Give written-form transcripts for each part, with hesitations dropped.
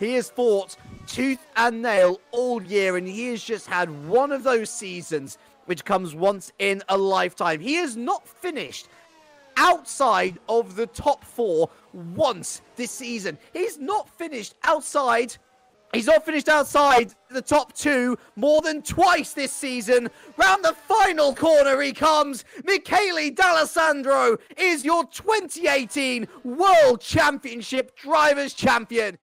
He has fought tooth and nail all year, and he has just had one of those seasons which comes once in a lifetime. He has not finished outside of the top 4 once this season. He's not finished outside the top 2 more than twice this season. Round the final corner he comes. Michele D'Alessandro is your 2018 World Championship Drivers' Champion.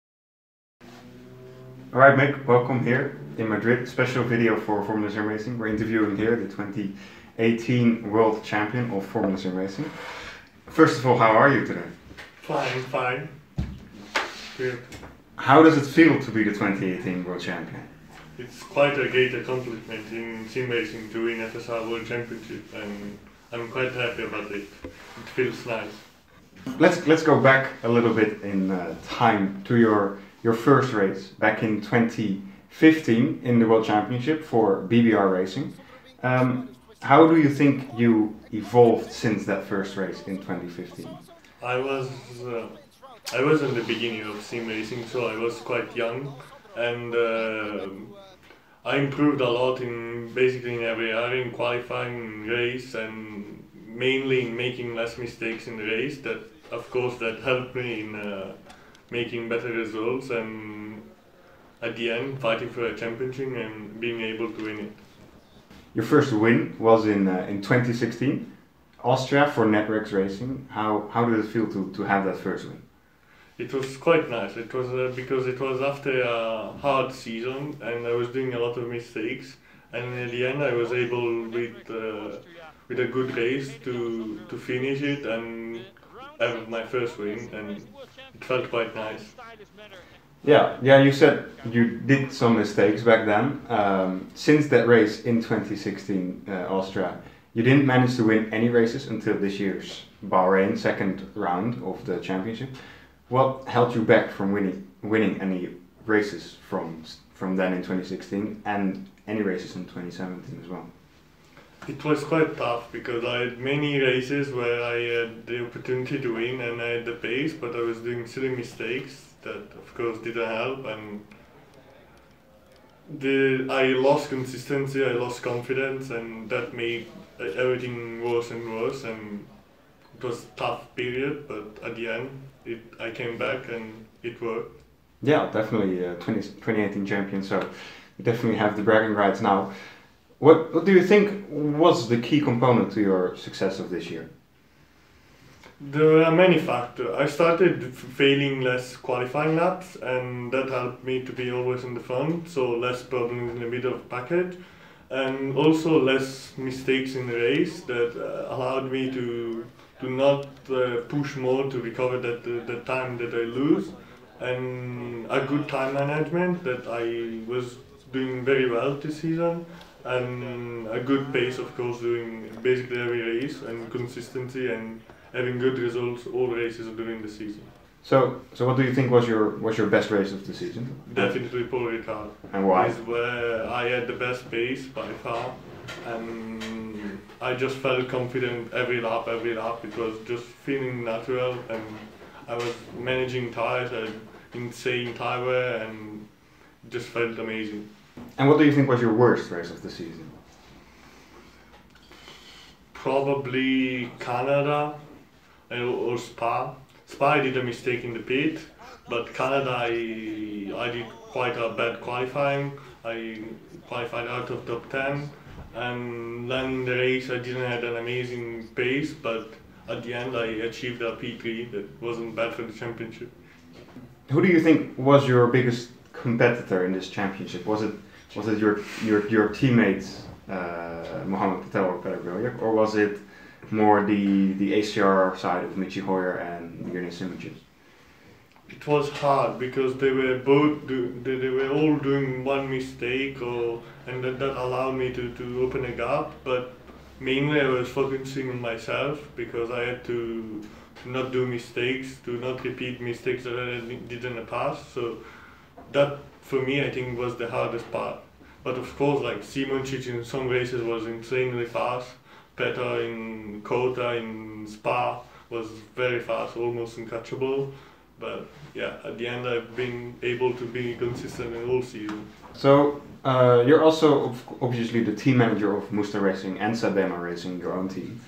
Alright Mick, welcome here in Madrid. Special video for Formula SimRacing. We're interviewing here the 2018 World Champion of Formula SimRacing. First of all, how are you today? Fine. Good. How does it feel to be the 2018 World Champion? It's quite a great accomplishment in SimRacing to win FSR World Championship, and I'm quite happy about it. It feels nice. Let's go back a little bit in time to your first race back in 2015 in the World Championship for BBR Racing. How do you think you evolved since that first race in 2015? I was in the beginning of SimRacing, so I was quite young, and I improved a lot in basically in every area, in qualifying, race, and mainly in making less mistakes in the race. That, of course, that helped me in making better results, and at the end fighting for a championship and being able to win it. Your first win was in 2016, Austria for Networks Racing. How did it feel to have that first win? It was quite nice. It was because it was after a hard season and I was doing a lot of mistakes, and in the end I was able with a good race to finish it and have my first win, and it felt quite nice. Yeah. You said you did some mistakes back then. Since that race in 2016 Austria, you didn't manage to win any races until this year's Bahrain second round of the championship. What held you back from winning any races from then in 2016 and any races in 2017 as well? It was quite tough because I had many races where I had the opportunity to win and I had the pace, but I was doing silly mistakes that of course didn't help, and I lost consistency, I lost confidence, and that made everything worse and worse, and it was a tough period, but at the end I came back and it worked. Yeah, definitely 2018 champion, so you definitely have the bragging rights now. What do you think was the key component to your success of this year? There are many factors. I started failing less qualifying laps, and that helped me to be always in the front, so less problems in the middle of the package, and also less mistakes in the race that allowed me to not push more to recover the time that I lose, and a good time management that I was doing very well this season, and a good pace, of course, doing basically every race, and consistency and having good results all races during the season. So what do you think was your best race of the season? Definitely Paul Ricard. And why? Is where I had the best pace by far, and I just felt confident every lap. It was just feeling natural, and I was managing tires, I had insane tire wear, and it just felt amazing. And what do you think was your worst race of the season? Probably Canada or Spa. Spa I did a mistake in the pit, but Canada I did quite a bad qualifying. I qualified out of top 10, and then in the race I didn't have an amazing pace, but at the end I achieved a P3 that wasn't bad for the championship. Who do you think was your biggest competitor in this championship? Was it your teammates Mohammed Patel or Peter Williak, or was it more the ACR side of Michi Hoyer and Mirny Simicic? It was hard because they were all doing one mistake, and that allowed me to open a gap. But mainly I was focusing on myself because I had to not do mistakes, to not repeat mistakes that I did in the past. So that for me I think was the hardest part. But of course, like Simicic in some races was insanely fast. Peter in Kota, in Spa was very fast, almost uncatchable. But yeah, at the end I've been able to be consistent in all season. So you're also obviously the team manager of Musta Racing and Sabema Racing, your own team.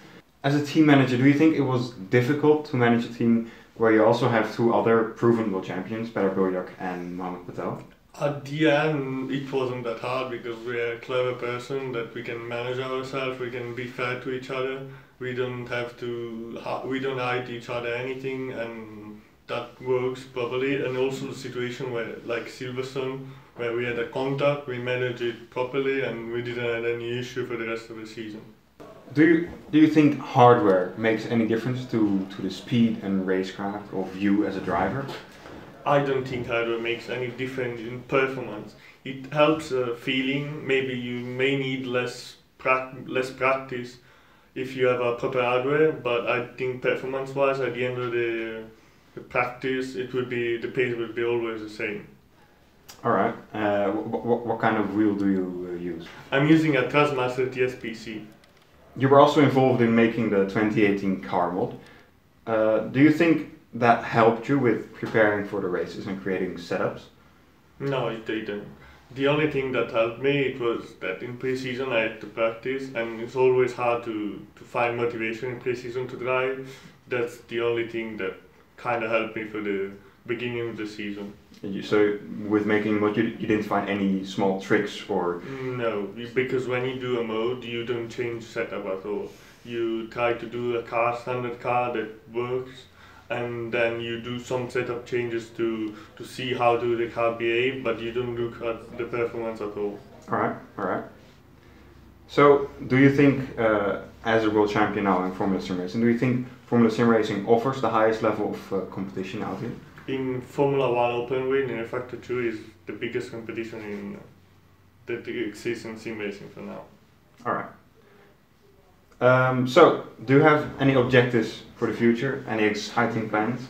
As a team manager, do you think it was difficult to manage a team where you also have two other proven world champions, Peter Boljak and Mohamed Patel? At the end, it wasn't that hard because we're a clever person that we can manage ourselves, we can be fair to each other, we don't hide each other anything, and that works properly. And also the situation where, like Silverstone, where we had a contact, we managed it properly and we didn't have any issue for the rest of the season. Do you think hardware makes any difference to the speed and racecraft of you as a driver? I don't think hardware makes any difference in performance. It helps feeling. Maybe you may need less practice if you have a proper hardware, but I think performance-wise, at the end of the practice, the pace will be always the same. All right. What kind of wheel do you use? I'm using a Trustmaster TSPC. You were also involved in making the 2018 car mod. Do you think that helped you with preparing for the races and creating setups? No, it didn't. The only thing that helped me it was that in pre-season I had to practice, and it's always hard to find motivation in pre-season to drive. That's the only thing that kind of helped me for the beginning of the season. So with making mod, you didn't find any small tricks or? No, because when you do a mode, you don't change setup at all. You try to do a standard car that works, and then you do some setup changes to see how do the car behave, but you don't look at the performance at all. All right. So, do you think, as a world champion now in Formula Sim Racing, do you think Formula Sim Racing offers the highest level of competition out here? In Formula 1 Open Wheel, in Factor 2 is the biggest competition that exists in sim racing for now. All right. So, do you have any objectives for the future? Any exciting plans?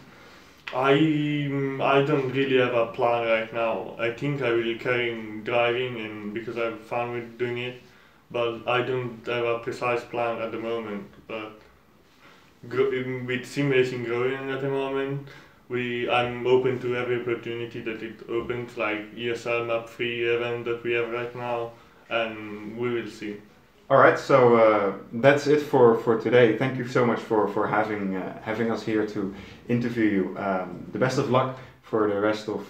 I don't really have a plan right now. I think I will carry on driving and because I have fun with doing it, but I don't have a precise plan at the moment. But with sim racing growing at the moment, I'm open to every opportunity that it opens, like ESL Map 3 event that we have right now, and we will see. All right, so that's it for today. Thank you so much for having us here to interview you. The best of luck for the rest of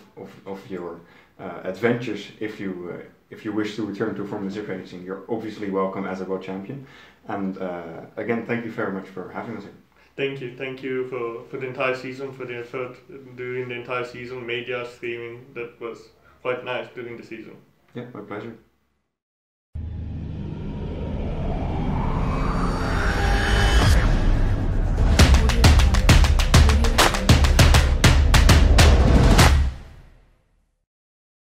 your adventures. If you wish to return to Formula Sim Racing, you're obviously welcome as a world champion. And again, thank you very much for having us here. Thank you for the entire season, for the effort during the entire season, media streaming. That was quite nice during the season. Yeah, my pleasure.